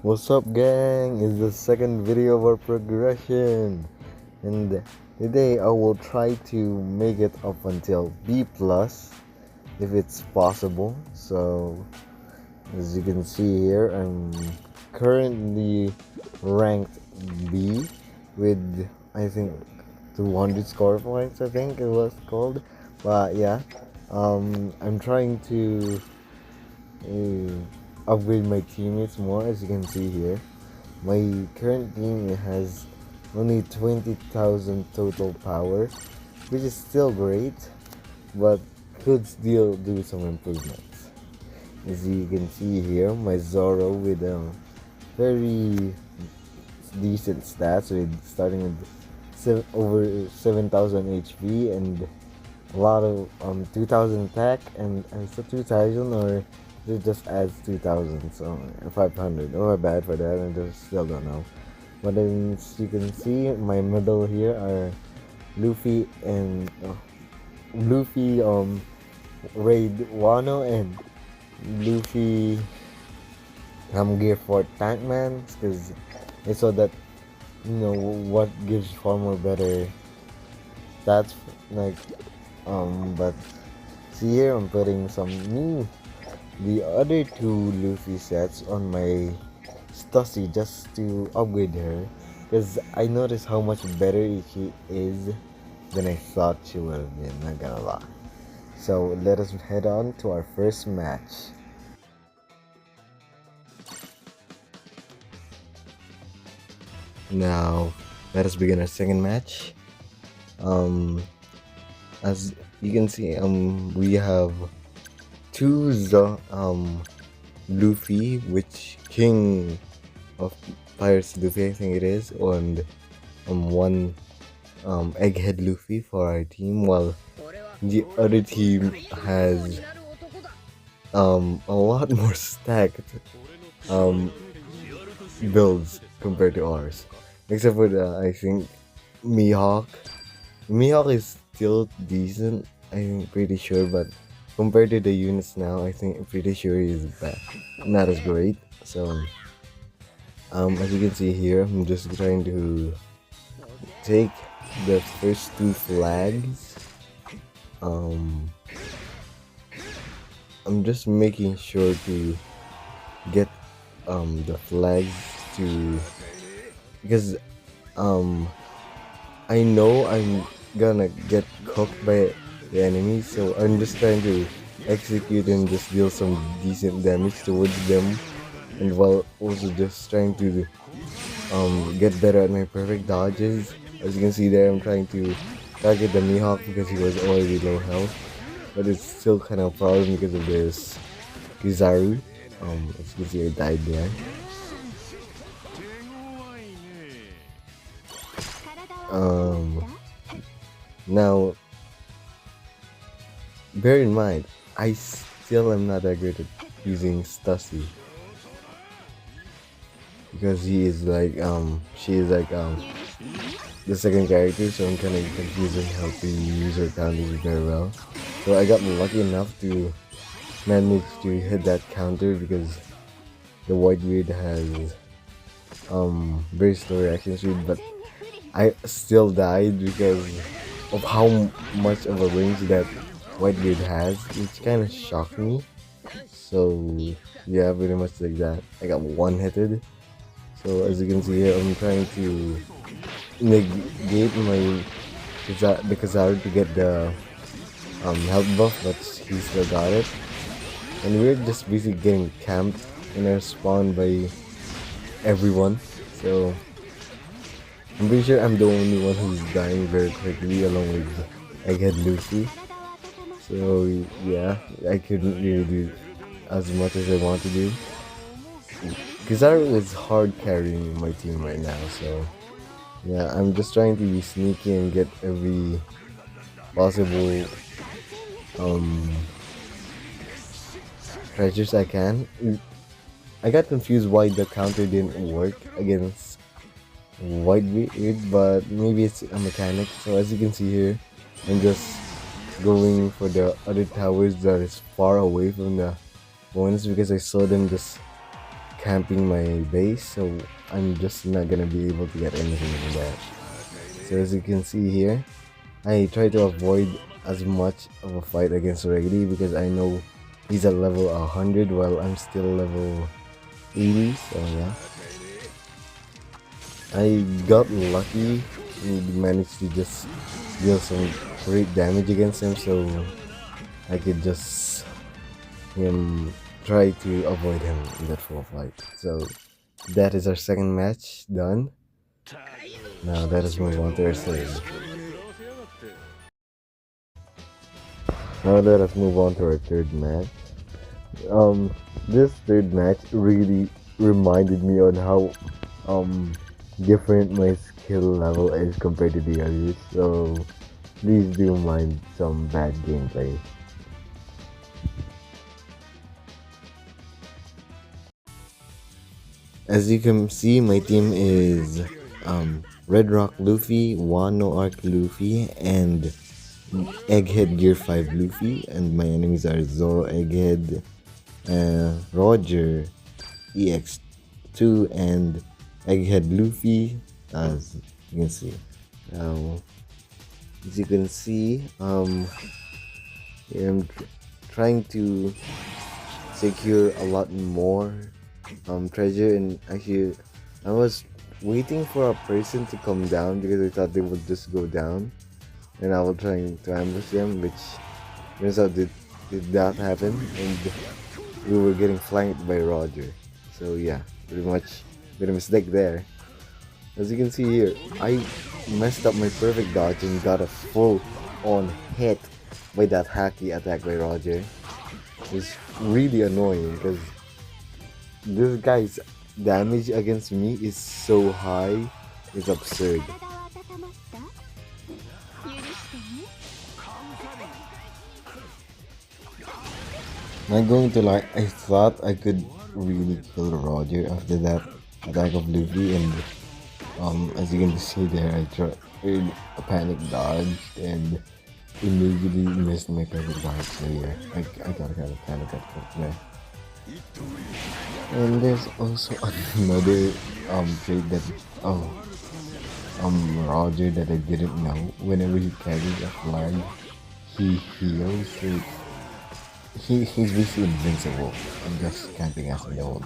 What's up, gang? It's the second video of our progression, and today I will try to make it up until B plus if it's possible. So, as you can see here, I'm currently ranked B with, I think, 200 score points. I think it was called, but yeah, I'm trying to upgrade my teammates more. As you can see here, my current team has only 20,000 total power, which is still great, but could still do some improvements. As you can see here, my Zoro with very decent stats, with starting with over 7,000 HP and a lot of 2,000 attack, and so 2,000, or it just adds 2,000, so 500. Oh, my bad for that. I just still don't know. But as you can see, my middle here are Luffy and Luffy, Raid Wano, and Luffy gear for Tankman, because I saw that what gives far more better stats, like but see here, I'm putting some the other two Luffy sets on my Stussy just to upgrade her, because I noticed how much better she is than I thought she would have been, not gonna lie. So let us head on to our first match. Now let us begin our second match. As you can see, we have two Luffy, which King of Pirates Luffy, I think it is, and one Egghead Luffy for our team, while the other team has a lot more stacked um builds compared to ours, except for I think Mihawk. Mihawk is still decent, I'm pretty sure, but compared to the units now, I think I'm pretty sure he's bad, not as great. So as you can see here, I'm just trying to take the first two flags. I'm just making sure to get the flags to, because I know I'm gonna get cooked by the enemy, so I'm just trying to execute and just deal some decent damage towards them, and while also just trying to get better at my perfect dodges. As you can see there, I'm trying to target the Mihawk because he was already low health, but it's still kind of a problem because of this Kizaru. As you can see, I died there. Now, bear in mind, I still am not that good at using Stussy, because he is like she is like the second character, so I'm kind of confused on how to use her counters very well. So I got lucky enough to manage to hit that counter, because the Whitebeard has very slow reaction speed, but I still died because of how much of a range that Whitebeard has, which kind of shocked me. So yeah, pretty much like that. I got one-hitted. So as you can see here, I'm trying to negate my the Kazar to get the health buff, but he still got it. And we're just basically getting camped in our spawn by everyone. So I'm pretty sure I'm the only one who's dying very quickly, along with Egghead Luffy. So yeah, I couldn't really do as much as I want to do. Kizaru is hard carrying my team right now, so yeah, I'm just trying to be sneaky and get every possible treasures I can. I got confused why the counter didn't work against Whitebeard, but maybe it's a mechanic. So as you can see here, I'm just going for the other towers that is far away from the ones, because I saw them just camping my base, so I'm just not gonna be able to get anything from that. So as you can see here, I try to avoid as much of a fight against Reggie because I know he's at level 100 while I'm still level 80, so yeah. I got lucky and managed to just deal some great damage against him, so I could just try to avoid him in that full fight. So that is our second match done. Now let us move on to our third. Now let us move on to our third match. This third match really reminded me on how different my skill level is compared to the others. So please do mind some bad gameplay. As you can see, my team is Red Rock Luffy, Wano Arc Luffy, and Egghead Gear 5 Luffy, and my enemies are Zoro Egghead, Roger EX2, and Egghead Luffy, as you can see. Now, as you can see, I'm trying to secure a lot more treasure, and actually I was waiting for a person to come down because I thought they would just go down and I was trying to ambush them, which turns out did not happen, and we were getting flanked by Roger. So yeah, pretty much made a mistake there. As you can see here, I messed up my perfect dodge and got a full on hit by that hacky attack by Roger. It's really annoying because this guy's damage against me is so high, it's absurd. Not going to lie, I thought I could really kill Roger after that attack of Luffy, and as you can see there, I tried a panic dodge and immediately missed my perfect dodge. So yeah, I got kind of got cooked there. And there's also another trait that Roger that I didn't know. Whenever he carries a flag, he heals. So he's basically invincible. I'm just camping as the whole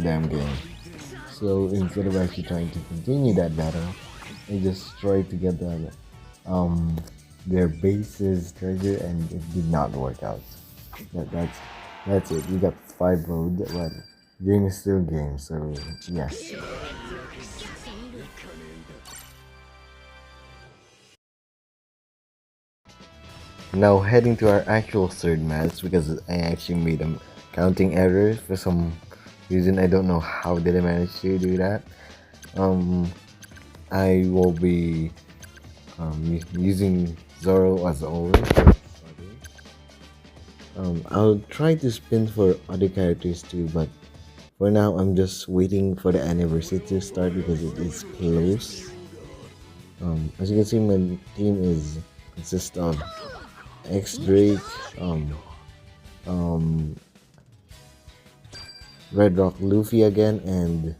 damn game. So instead of actually trying to continue that battle, I just tried to get their base's treasure, and it did not work out. That's it. We got 5 road, but game is still game. So yes. Now heading to our actual third match, because I actually made a counting error for some reason. I don't know how did I manage to do that. I will be using Zoro as always. I'll try to spin for other characters too, but for now I'm just waiting for the anniversary to start because it is close. As you can see, my team consists of X Drake, Red Rock Luffy again, and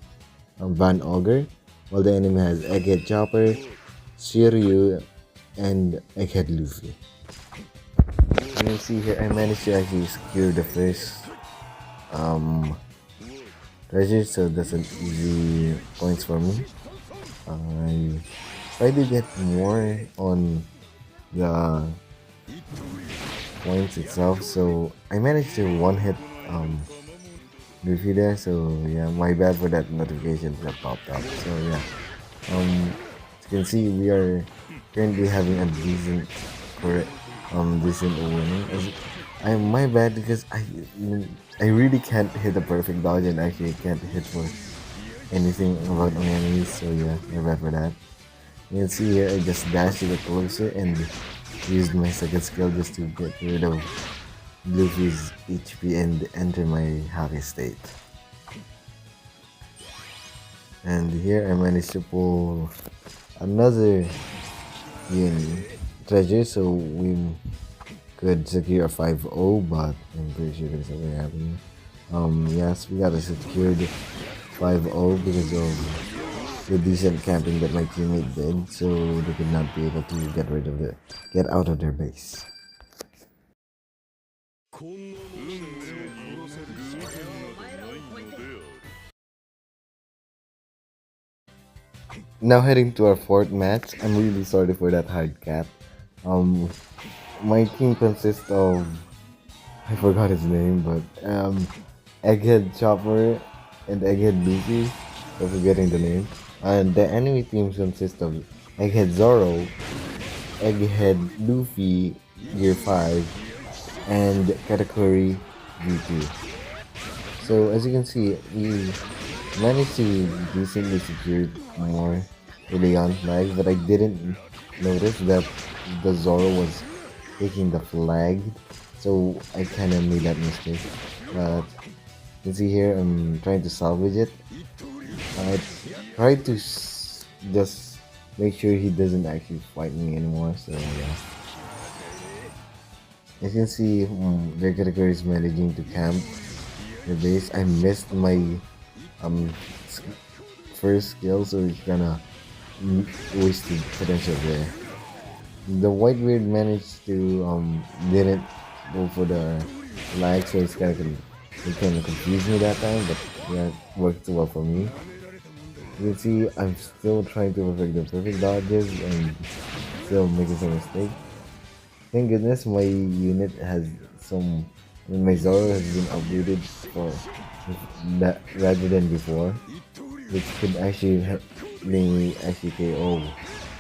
Van Augur, while the enemy has Egghead Chopper, Shiryu, and Egghead Luffy. You can see here, I managed to actually secure the first treasure, so that's an easy points for me. I try to get more on the points itself, so I managed to one hit Luffy there. So yeah, my bad for that notification that popped up. So yeah, as you can see, we are currently having a decent winning. I'm my bad because I really can't hit a perfect dodge, and actually can't hit for anything about my enemies. So yeah, my bad for that. You can see here, I just dashed a bit closer and used my second skill just to get rid of Luffy's HP and enter my happy state. And here I managed to pull another treasure, so we could secure a 5-0, but I'm pretty sure there's something happening. Yes, we got a secured 5-0 because of the decent camping that my teammate did, so they could not be able to get out of their base. Now heading to our fourth match. I'm really sorry for that hard cap. Um, my team consists of, I forgot his name, but Egghead Chopper and Egghead Luffy. For forgetting the name. And the enemy teams consist of Egghead Zoro, Egghead Luffy, Gear 5, and Katakuri V2. So as you can see, we managed to decently secure more early on flags, but I didn't notice that the Zoro was taking the flag, so I kind of made that mistake. But you can see here, I'm trying to salvage it. I tried to just make sure he doesn't actually fight me anymore, so yeah. As you can see, their category is managing to camp the base. I missed my um first skill, so it's kinda wasted potential there. The white beard managed to didn't go for the lag, so it kind of confused me that time, but yeah, it worked well for me. You can see I'm still trying to perfect the perfect dodges and still making some mistakes. Thank goodness my unit has some. I mean, my Zoro has been upgraded for that rather than before, which could actually make me actually KO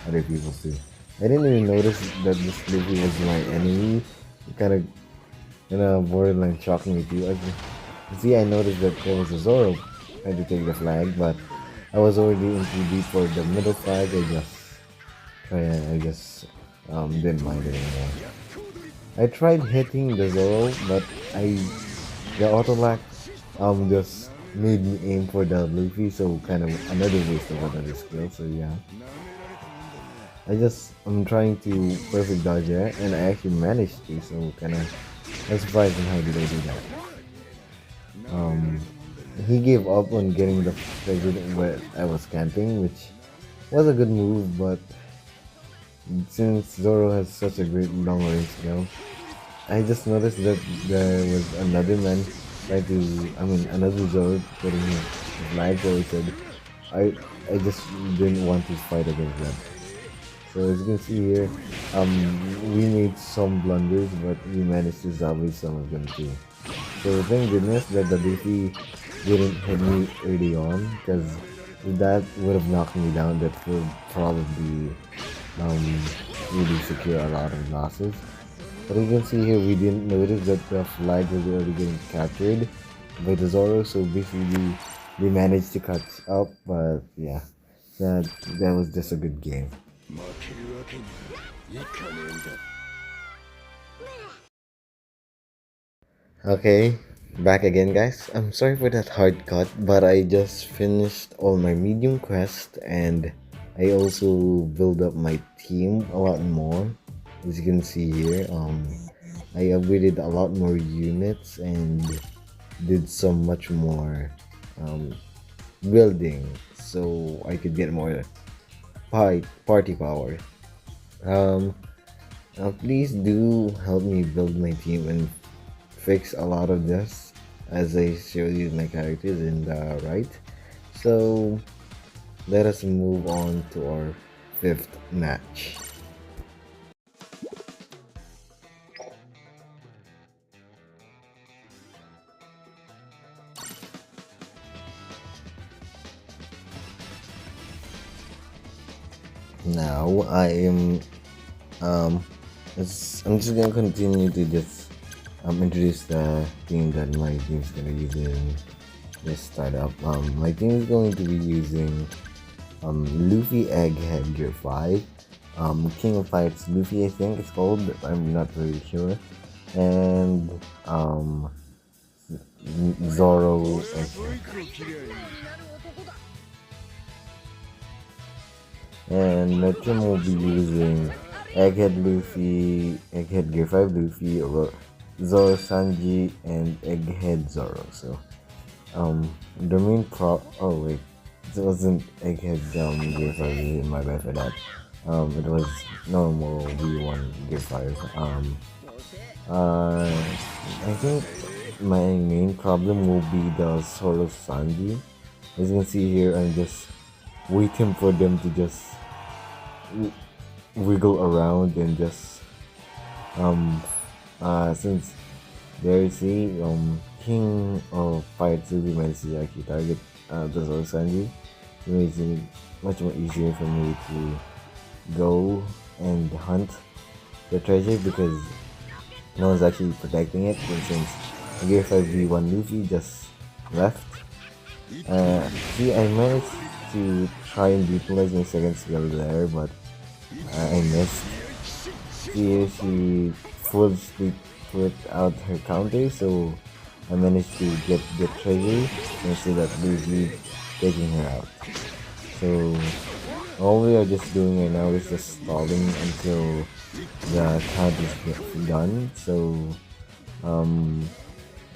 other people too. I didn't even notice that this Luffy was my enemy. It kind of borderline shocked me too. See, I noticed that there was a Zoro trying to take the flag, but I was already in too deep for the middle flag. I just didn't mind it anymore. I tried hitting the Zoro, but the auto lag just made me aim for the Luffy, so kind of another waste of another skill. So yeah, I'm trying to perfect dodge there, and I actually managed to. So kind of I'm surprised on how did I do that. Um, he gave up on getting the president where I was camping, which was a good move, but since Zoro has such a great long range skill, I just noticed that there was another man trying to, I mean, another Zoro getting his flag, so he said, I, I just didn't want to fight against them. So as you can see here, we made some blunders, but we managed to salvage some of them too. So thank goodness that the Luffy didn't hit me early on, because if that would have knocked me down, that would probably um, really secure a lot of losses. But you can see here, we didn't notice that the flag was already getting captured by the Zoro, so basically we managed to catch up, but yeah, that was just a good game. Okay, back again guys. I'm sorry for that hard cut, but I just finished all my medium quest and I also build up my team a lot more. As you can see here, I upgraded a lot more units and did some much more um, building so I could get more party power. Um, please do help me build my team and fix a lot of this as I show you my characters in the right. So let us move on to our fifth match. Now I am um I'm just gonna continue to just introduce the team that my team is gonna use in this startup. My team is going to be using Luffy Egghead Gear 5, King of Fights Luffy I think it's called, I'm not really sure, and Zoro and my will be using Egghead Luffy, Egghead Gear 5 Luffy, Zoro Sanji and Egghead Zoro. So the main oh wait, it wasn't Egghead Gear 5, my bad for that. It was normal V1 Gear 5. Uh, I think my main problem will be the Zoro Sanji. As you can see here, I'm just waiting for them to just wiggle around and just um since there is a king of pirates will be managed to actually target the Zoro Sanji, it makes it much more easier for me to go and hunt the treasure because no one's actually protecting it. And since Gear 5 V1 Luffy just left, see, I managed to try and utilize my second skill there, but I missed. She fully put out her counter, so I managed to get the treasure instead of Luffy taking her out. So all we are just doing right now is just stalling until the count is done. So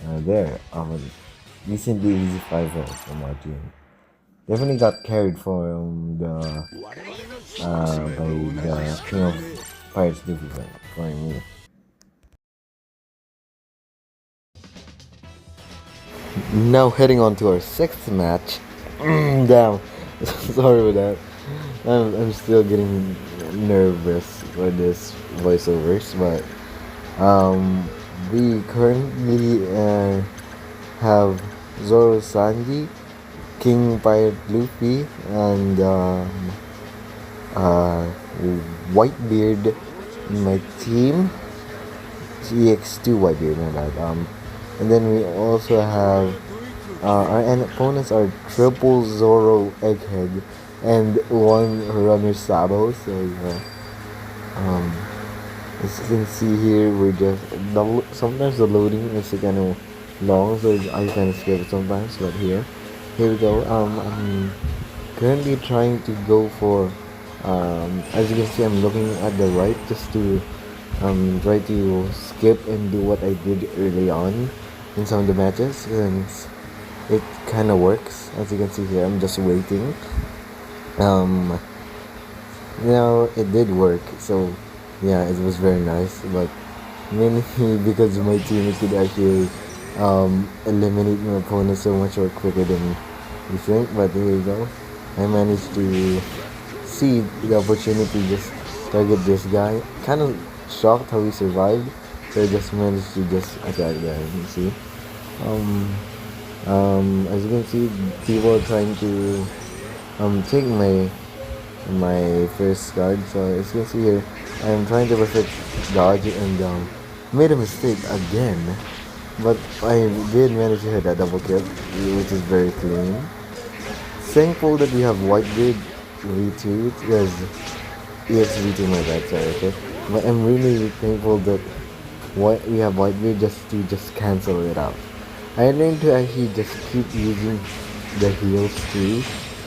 there, recently easy 5 from our team. Definitely got carried from the by the King of Pirates Luffy for me. Now heading on to our sixth match. Damn, sorry about that. I'm still getting nervous for this voiceovers, but we currently have Zoro Sanji, King Pirate Luffy, and uh, Whitebeard in my team. EX2 Whitebeard, my bad. And then we also have our opponents are triple Zoro Egghead and one Runner Sabo. So um, as you can see here, we're just sometimes the loading is kind of long, so I kind of skip it sometimes. But here we go. I'm currently trying to go for. As you can see, I'm looking at the right just to try to skip and do what I did early on in some of the matches, and it kind of works. As you can see here, I'm just waiting. Um, it did work. So yeah, it was very nice. But mainly because my team could actually eliminate my opponent so much more quicker than you think. But here you go. I managed to see the opportunity just target this guy. Kind of shocked how he survived. So I just managed to just attack there. You see. As you can see, people are trying to take my first card. So as you can see here, I'm trying to perfect dodge and made a mistake again. But I did manage to hit a double kill, which is very clean. Thankful that we have Whitebeard V2 because EX V2 my bad, sorry, okay. But I'm really thankful that we have Whitebeard just cancel it out. I learned to actually just keep using the heals too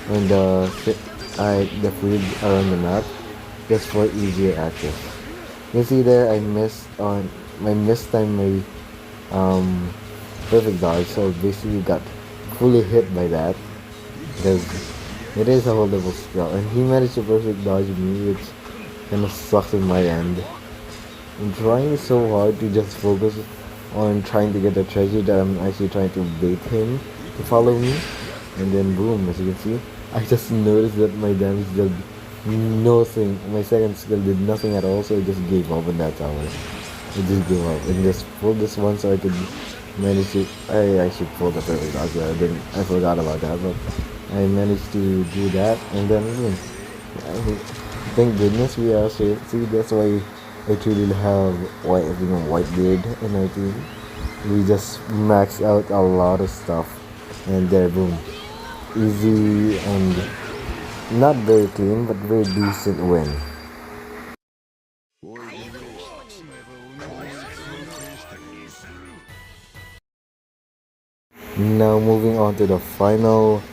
when the field around the map just for easier access. You see there, I missed time my perfect dodge, so basically got fully hit by that because it is a holdable skill, and he managed to perfect dodge me, which kind of sucks in my end. I'm trying so hard to just focus on trying to get the treasure that I'm actually trying to bait him to follow me, and then boom, as you can see, I just noticed that my damage did nothing. My second skill did nothing at all, so I just gave up in that tower. I just gave up and just pulled this one so I could manage to. I actually pulled the perfect dodge. I forgot about that, but I managed to do that, and then thank goodness we are safe. See, that's why I truly have Whitebeard in our team. We just maxed out a lot of stuff, and there, boom, easy and not very clean, but very decent win. Now moving on to the final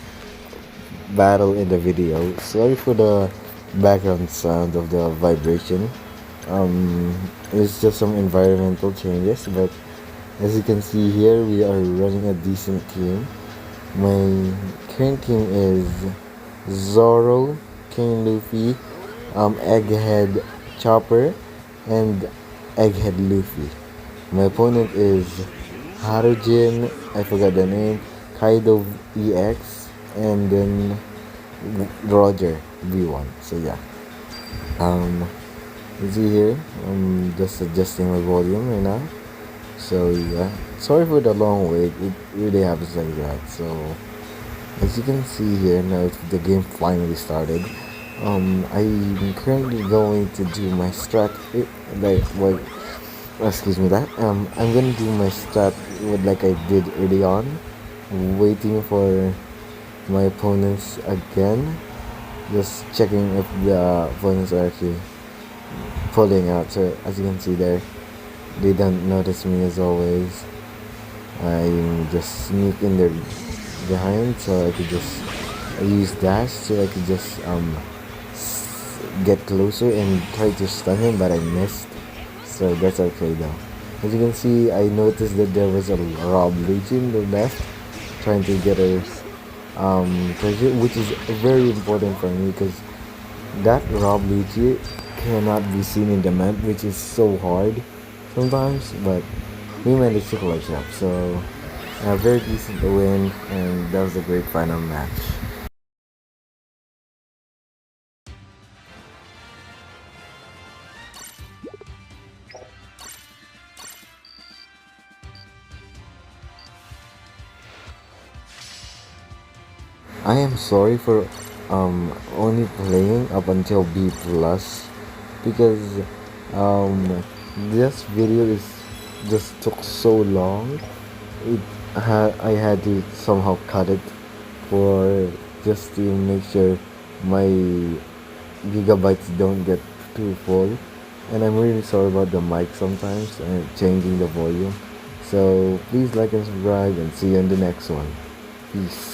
battle in the video. Sorry for the background sound of the vibration. It's just some environmental changes, but As you can see here, we are running a decent team. My current team is Zoro, King Luffy, Egghead Chopper, and Egghead Luffy. My opponent is Harujin, I forgot the name, Kaido EX, and then Roger V1. So yeah. Um, you see here, I'm just adjusting my volume right now. So yeah, sorry for the long wait. It really happens like that. So as you can see here now, the game finally started. I'm currently going to do my strat. Like what? Excuse me that. I'm gonna do my strat with like I did early on, waiting for my opponents again. Just checking if the opponents are actually pulling out. So as you can see there, they don't notice me as always. I just sneak in there behind so I could just use dash so I could just get closer and try to stun him, but I missed. So that's okay though. As you can see, I noticed that there was a Rob Legion on the left trying to get a treasure, which is very important for me because that Rob Legion cannot be seen in the map, which is so hard sometimes, but we managed to clutch up. So a very decent win, and that was a great final match. I am sorry for only playing up until B plus because um this video is just took so long. I had to somehow cut it for just to make sure my gigabytes don't get too full. And I'm really sorry about the mic sometimes and changing the volume. So please like and subscribe and see you in the next one. Peace.